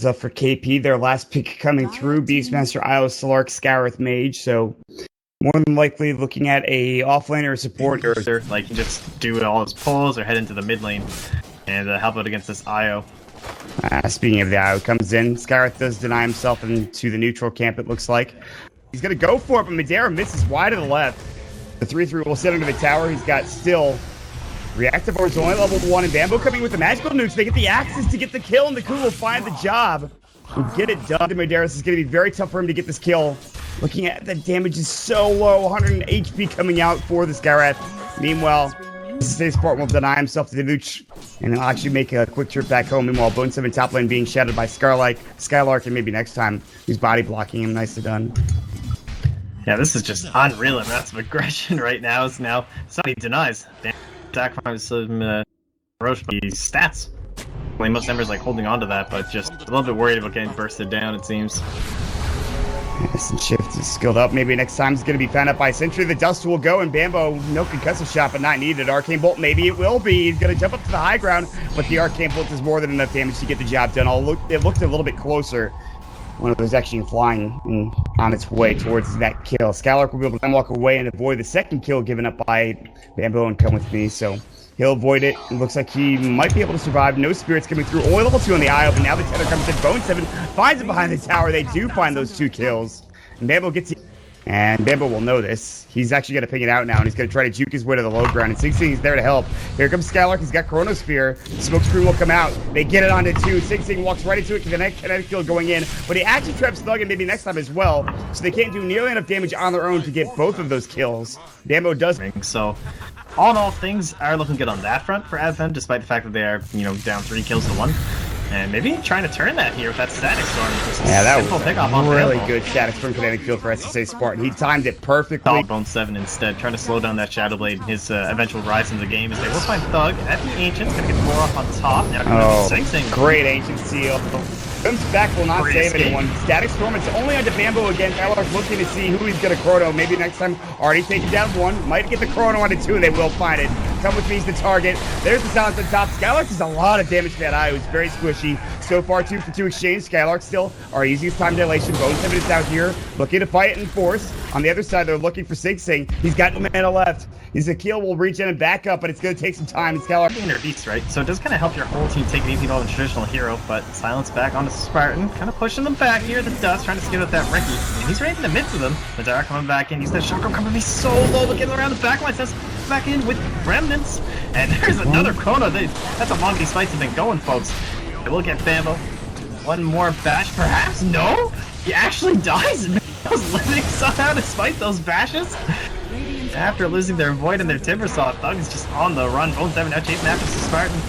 is up for KP. Their last pick coming through, Beastmaster, Io, Solark, Scourth, Mage. So more than likely looking at a offlaner support. Like, you just do all his pulls or head into the mid lane and help out against this Io. Speaking of the Io, comes in. Scourth does deny himself into the neutral camp, it looks like. He's going to go for it, but Madera misses wide to the left. The 3-3 will sit under the tower. He's got still reactive ores only level 1, and Bamboe coming with the magical nukes. They get the axes to get the kill, and the coup will find the job. We'll get it done to Madera. This is going to be very tough for him to get this kill. Looking at the damage is so low, 100 HP coming out for the Scourth. Meanwhile, Stay Spartan will deny himself to the nooch, and he'll actually make a quick trip back home. Meanwhile, Bone 7 top lane being shadowed by Skylark, and maybe next time he's body blocking him. Nicely done. Yeah, this is just unreal amounts of aggression right now. Somebody denies. Damn, sacrifice some Roche stats. Well, most members like holding on to that, but just a little bit worried about getting bursted down, it seems. Yes, and Shift is skilled up. Maybe next time is going to be found out by Sentry. The Dust will go, and Bamboe, no concussive shot, but not needed. Arcane Bolt, maybe it will be. He's going to jump up to the high ground, but the Arcane Bolt does more than enough damage to get the job done. It looked a little bit closer when it was actually flying on its way towards that kill. Skylark will be able to walk away and avoid the second kill given up by Bamboe and ComeWithMe, so he'll avoid it. It looks like he might be able to survive. No spirits coming through. Only level 2 on the Io, but now the tether comes in. Bone 7 finds it behind the tower. They do find those 2 kills. And Bamboe gets it. And Bamboe will know this. He's actually going to ping it out now, and he's going to try to juke his way to the low ground. And Sing Sing is there to help. Here comes Skylark. He's got Chronosphere. Smoke Screen will come out. They get it onto 2. Sing Sing walks right into it. Kinetic field going in. But he actually traps Thug and maybe next time as well. So they can't do nearly enough damage on their own to get both of those kills. Bamboe does. So, all in all, things are looking good on that front for Advent, despite the fact that they are, down 3 kills to 1. And maybe trying to turn that here with that Static Storm. Yeah, that was a really good Static Storm kinetic field for SSA Spartan. He timed it perfectly. Bone 7 instead, trying to slow down that Shadow Blade, his eventual rise in the game, as they will find Thug at the Ancients, gonna get the 4 off on top. Now Sing Sing. Great Ancient Seal. Comes back, will not save anyone. Static Storm, it's only onto Bamboe again. Skylark's looking to see who he's gonna chrono. Maybe next time, already taken down 1. Might get the chrono onto 2, and they will find it. ComeWithMe's the target. There's the silence on top. Skylark does a lot of damage to that Eye. It was very squishy. So far, 2 for 2 exchange. Skylark still our easiest time dilation. Bone 7 is out here, looking to fight and force. On the other side, they're looking for Sing Sing. He's got no mana left. His Akil will regen and back up, but it's going to take some time. Skylark in their beast, right? So it does kind of help your whole team take it easy more than traditional hero, but Silence back onto Spartan, kind of pushing them back here. The Dust trying to skip out that Ricky, and he's right in the midst of them. Madara coming back in. He's that Chakra coming to be so low, but getting around the back line. Says back in with Remnants, and there's another Chrono. That's how long these fights have been going, folks. They will get Bamboe. One more bash, perhaps? No? He actually dies and was living somehow despite those bashes? After losing their Void and their Timbersaw, Thug is just on the run. Bone 7 now chasing after Spartan.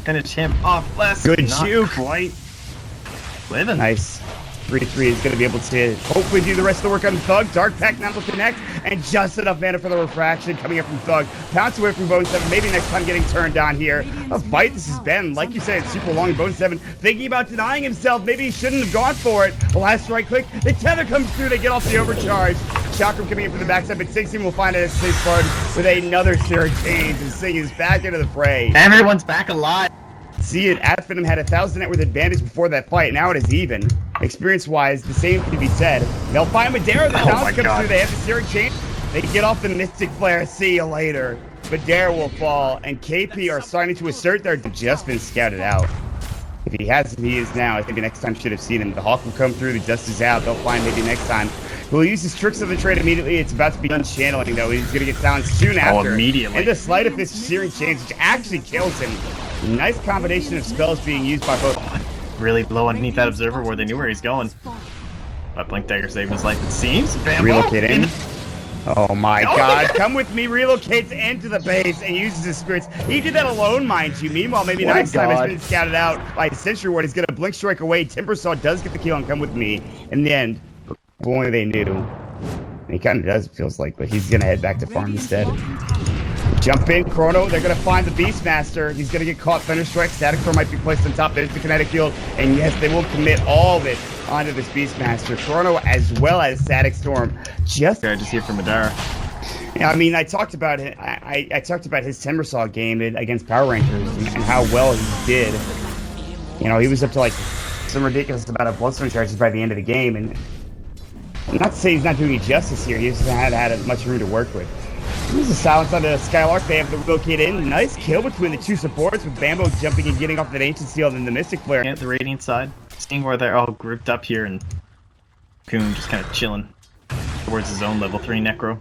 Finish him off less. Good not juke. Quite living. Nice. 3-3 is going to be able to hopefully do the rest of the work on Thug. Dark Pact now will connect, and just enough mana for the refraction coming up from Thug. Pounce away from Bone 7, maybe next time getting turned on here. A fight this has been, like you said, it's super long. Bone 7 thinking about denying himself. Maybe he shouldn't have gone for it. The last strike quick, the tether comes through, they get off the overcharge. Chakram coming in from the backside, but Sing Sing will find it as Safe Spartan with another Sarah Chains, and Sing is back into the fray. Everyone's back alive. See it, FINEM had 1,000 net worth advantage before that fight. Now it is even. Experience-wise, the same can be said. They'll find Madara. The bounce comes through. They have the Searing Chain. They get off the Mystic Flare. See you later. Madara will fall, and KP are starting to assert they've just been scouted out. If he hasn't, he is now. I think the next time should have seen him. The Hawk will come through. The Dust is out. They'll find maybe next time. He'll use his Tricks of the Trade immediately. It's about to be done channeling, though. He's going to get silenced soon after. Immediately. And the Sleight of Fist Searing Chains, which actually kills him. Nice combination of spells being used by both. Really low underneath that Observer where they knew where he's going. But Blink Dagger saved his life, it seems. Bamboe. Relocating. Oh my god. ComeWithMe relocates into the base and uses his spirits. He did that alone, mind you. Meanwhile, maybe next time has been scouted out by Sentry Ward. He's going to Blink Strike away. Timbersaw does get the kill on ComeWithMe. In the end, if only they knew. He kind of does, it feels like, but he's going to head back to farm instead. Jump in, Chrono. They're going to find the Beastmaster. He's going to get caught. Thunder Strike. Static Storm might be placed on top. There's the Kinetic Field. And yes, they will commit all of it onto this Beastmaster. Chrono as well as Static Storm. Just here from Madara. Yeah, I mean, I talked about it. I talked about his Timbersaw game against Power Rangers and how well he did. You know, he was up to like some ridiculous amount of bloodstone charges by the end of the game, and not to say he's not doing it justice here, he just had much room to work with. There's a silence on the Skylark. They have the relocate in. Nice kill between the two supports with Bamboe jumping and getting off that Ancient Seal and then the Mystic Flare. At the Radiant side, seeing where they're all grouped up here, and Coon just kind of chilling towards his own level 3 Necro.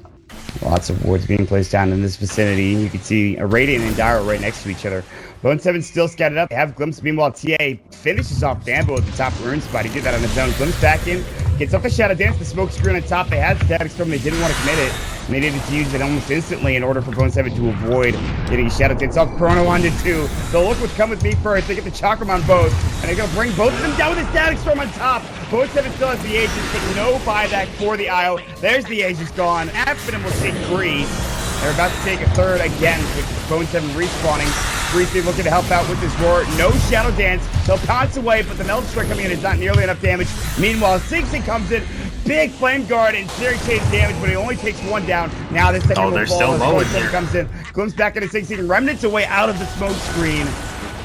Lots of wards being placed down in this vicinity. You can see a Radiant and Dyro right next to each other. Bone7 still scattered up. They have Glimpse. Meanwhile, TA finishes off Bamboe at the top rune spot. He did that on his own. Glimpse back in. Gets off the Shadow Dance. The smoke screen on top. They had Static Storm. They didn't want to commit it. And they needed to use it almost instantly in order for Bone7 to avoid getting a Shadow Dance off. Chrono onto 2. They'll look with Come With Me first. They get the Chakram on both. And they're going to bring both of them down with the Static Storm on top. Bone7 still has the Aegis. Take no buyback for the IO. There's the Aegis gone. FINEM will take 3. They're about to take a third again with Bone7 respawning. Briefly looking to help out with this roar. No Shadow Dance. They'll pounce away, but the Meld Strike coming in is not nearly enough damage. Meanwhile, Sixing comes in. Big Flame Guard and Searing Chains damage, but he only takes 1 down. Now this second will fall as Bone7 comes in. Glimpse back into Sixing. Remnants away out of the smoke screen.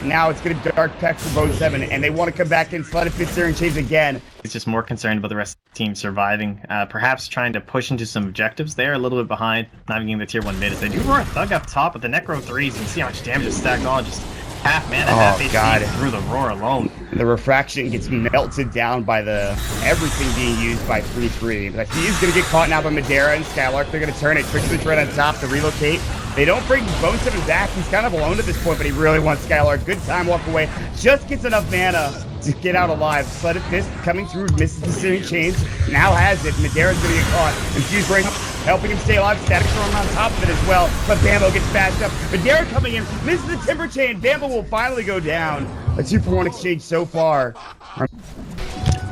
Now it's going to Dark Peck for Bone7, and they want to come back and Sleight of Fist Searing Chains again. He's just more concerned about the rest of the team surviving, perhaps trying to push into some objectives. They're a little bit behind, not even getting the tier 1 mid. As they do roar a Thug up top, but the Necro 3s, you can see how much damage is stacked on. Just half mana, half HP through the roar alone. The refraction gets melted down by the everything being used by 3-3. But he is going to get caught now by Madeira and Skylark. They're going to turn it. Trick Switch right on top to relocate. They don't bring Bone7 back. He's kind of alone at this point, but he really wants Skylark. Good time, walk away. Just gets enough mana to get out alive. Sleight of Fist coming through, misses the Searing Chains. Now has it. Madeira's going to get caught. Infused Ring helping him stay alive. Static Storm on top of it as well. But Bamboe gets bashed up. Madeira coming in, misses the Timber Chain. Bamboe will finally go down. A 2-for-1 exchange so far.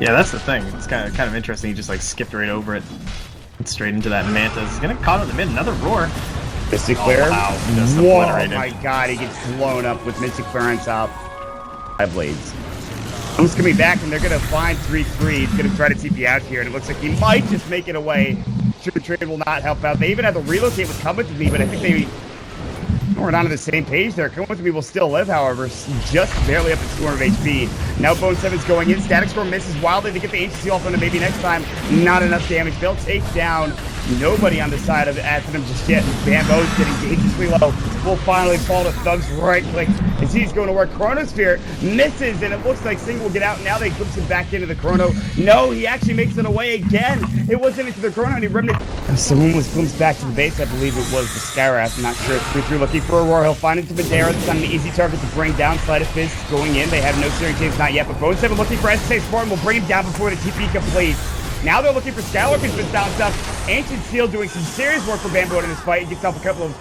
Yeah, that's the thing. It's kind of interesting. He just like skipped right over it. Straight into that Manta. He's going to caught in the mid. Another roar. Mystic Flare. Wow. Whoa, my god, he gets blown up with Mystic Flare on top. 5 blades. Who's coming back, and they're going to find 3-3. He's going to try to TP out here, and it looks like he might just make it away. Sure, trade will not help out. They even have to relocate with ComeWithMe, but I think we're not on the same page there. ComeWithMe will still live, however, just barely up at 200 HP. Now Bone7's going in. Static Storm misses wildly to get the agency off on him. Maybe next time, not enough damage. They'll take down nobody on the side of FINEM just yet. Bamboe's getting dangerously low. Will finally fall to Thug's right click as he's going to work. Chronosphere misses, and it looks like Sing will get out. Now they glimpse him back into the Chrono. No, he actually makes it away again. It wasn't into the Chrono, and he remnant. Someone was glimpsed back to the base. I believe it was the Skyrath. I'm not sure. 3-3 looking for a roar. He'll find it to Madeira. It's on an easy target to bring down. Sleight of Fist going in. They have no Searing Chains, not yet, but Bone7 looking for SSA Spartan will bring him down before the TP completes. Now they're looking for Skylark, who's been bounced up. Ancient Seal doing some serious work for Bamboe in this fight. He gets off a couple of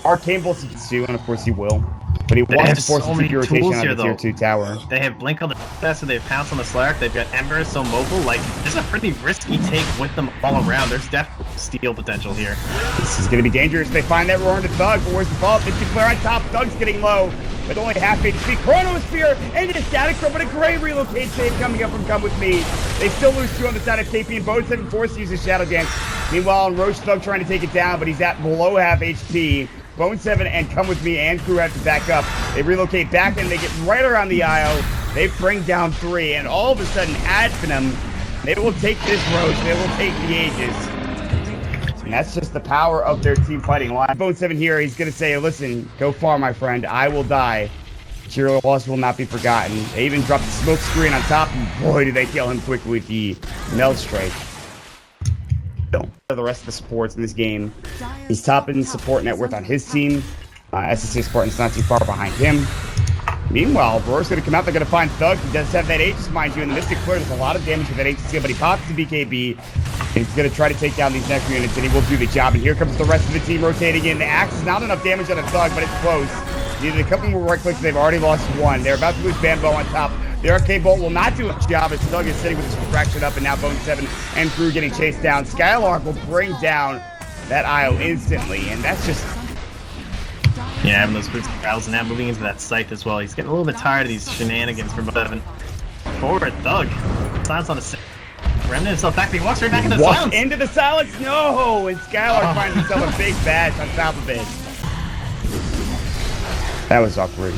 arcane bolts he can do, and of course he will. But he wants to force the TP rotation on the tier 2 tower. They have Blink on the best, so they've pounced on the Slark. They've got Ember, so mobile. Like, this is a pretty risky take with them all around. There's definitely steal potential here. This is going to be dangerous. They find that roar into Thug, but where's the follow-up? Mystic Flare on top. Thug's getting low. With only half HP, Chronosphere into Static Storm, but a great relocate save coming up from ComeWithMe. They still lose 2 on the side of Kaipi, and Bone7 forced to use his Shadow Dance. Meanwhile, Roche Thug trying to take it down, but he's at below half HP. Bone7 and ComeWithMe and crew have to back up. They relocate back, and they get right around the IO. They bring down 3, and all of a sudden, FINEM, they will take this Roche. They will take the Aegis. And that's just the power of their team fighting line. Bone7 here, he's going to say, listen, go far, my friend. I will die. But your loss will not be forgotten. They even dropped the smoke screen on top, and boy, do they kill him quick with the Meld Strike. The rest of the supports in this game, he's top in support net worth on his team. SSA Spartan's not too far behind him. Meanwhile, Roar's going to come out. They're going to find Thug. He does have that Aegis, mind you, and the Mystic Flare does a lot of damage with that Aegis, but he pops the BKB. He's going to try to take down these next units, and he will do the job. And here comes the rest of the team rotating in. The Axe is not enough damage on a Thug, but it's close. Needed a couple more right clicks. They've already lost 1. They're about to lose Bamboe on top. The Arcane Bolt will not do its job as Thug is sitting with his refraction up, and now Bone7 and crew getting chased down. Skylark will bring down that IO instantly, and that's just... Yeah, having those boots and battles, and now moving into that scythe as well. He's getting a little bit tired of these shenanigans from Bone7. Forward, Thug. Silence on the... Remnant himself back, but he walks right back into the silence. Into the silence? No! And Skylark finds himself a big bash on top of it. That was awkward.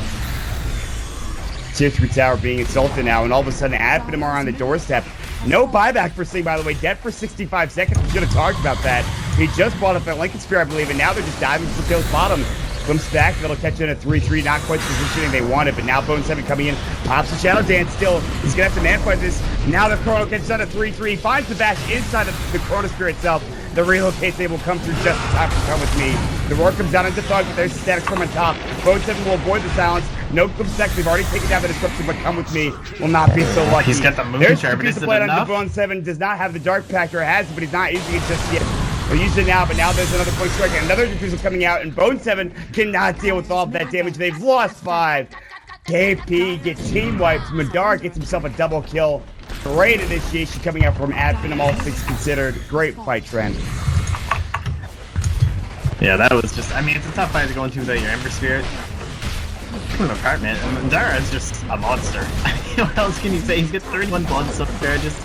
Tier 3 tower being insulted now, and all of a sudden FINEM are on the doorstep. No buyback for Sing, by the way. Dead for 65 seconds. We should have talked about that. He just bought up that Lincoln Sphere, I believe, and now they're just diving for kills bottom. Glimpse back, that'll catch in a 3-3, not quite the positioning they wanted, but now Bone7 coming in, pops the Shadow Dance still. He's gonna have to man fight this. Now the Chrono gets done at 3-3, finds the bash inside of the Chrono Sphere itself. The relocate's able to come through just in time for ComeWithMe. The roar comes down into Thug, but there's statics from on top. Bone7 will avoid the silence. No Glimpse back, they've already taken down the disruption, but ComeWithMe will not be so lucky. He's got the move There's chart, the but piece is of it play on enough? the Bone7, does not have the Dark Packer, has it, but he's not using it just yet. We'll use it now, but now there's another point strike, another diffuser coming out, and Bone7 cannot deal with all of that damage. They've lost 5. Kaipi gets team wiped. Madara gets himself a double kill. Great initiation coming out from FINEM, all things considered. Great fight trend. Yeah, that was just, I mean, it's a tough fight to go into without your Ember Spirit. Put him apart, man. And Madara is just a monster. What else can you say? He's got 31 blood so fair. Just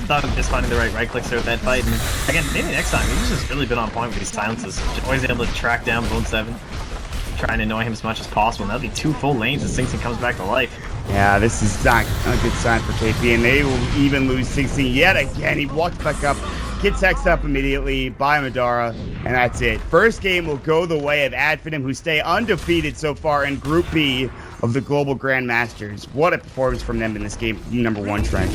thought of just finding the right clicks there with that fight. And again, maybe next time, he's just really been on point with these silences. Always able to track down Bone7, trying to annoy him as much as possible. And that'll be 2 full lanes as Sing Sing comes back to life. Yeah, this is not a good sign for Kaipi, and they will even lose Sing Sing yet again. He walks back up, gets hexed up immediately by Madara, and that's it. First game will go the way of FINEM, who stay undefeated so far in Group B of the Global Grandmasters. What a performance from them in this game, number 1 trend.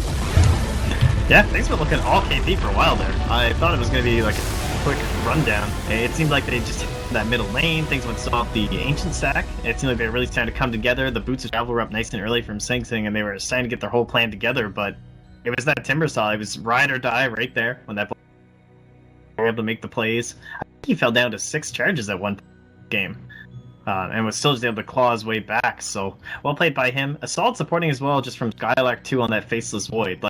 Yeah, things were looking all KP for a while there. I thought it was going to be like a quick rundown. It seemed like they just hit that middle lane. Things went soft the ancient stack. It seemed like they were really starting to come together. The boots of travel were up nice and early from Sing Sing, and they were starting to get their whole plan together. But it was that Timber Saw. It was ride or die right there when that they were able to make the plays. I think he fell down to 6 charges at one game. And was still just able to claw his way back. So well played by him. A solid supporting as well, just from Skylark 2 on that Faceless Void.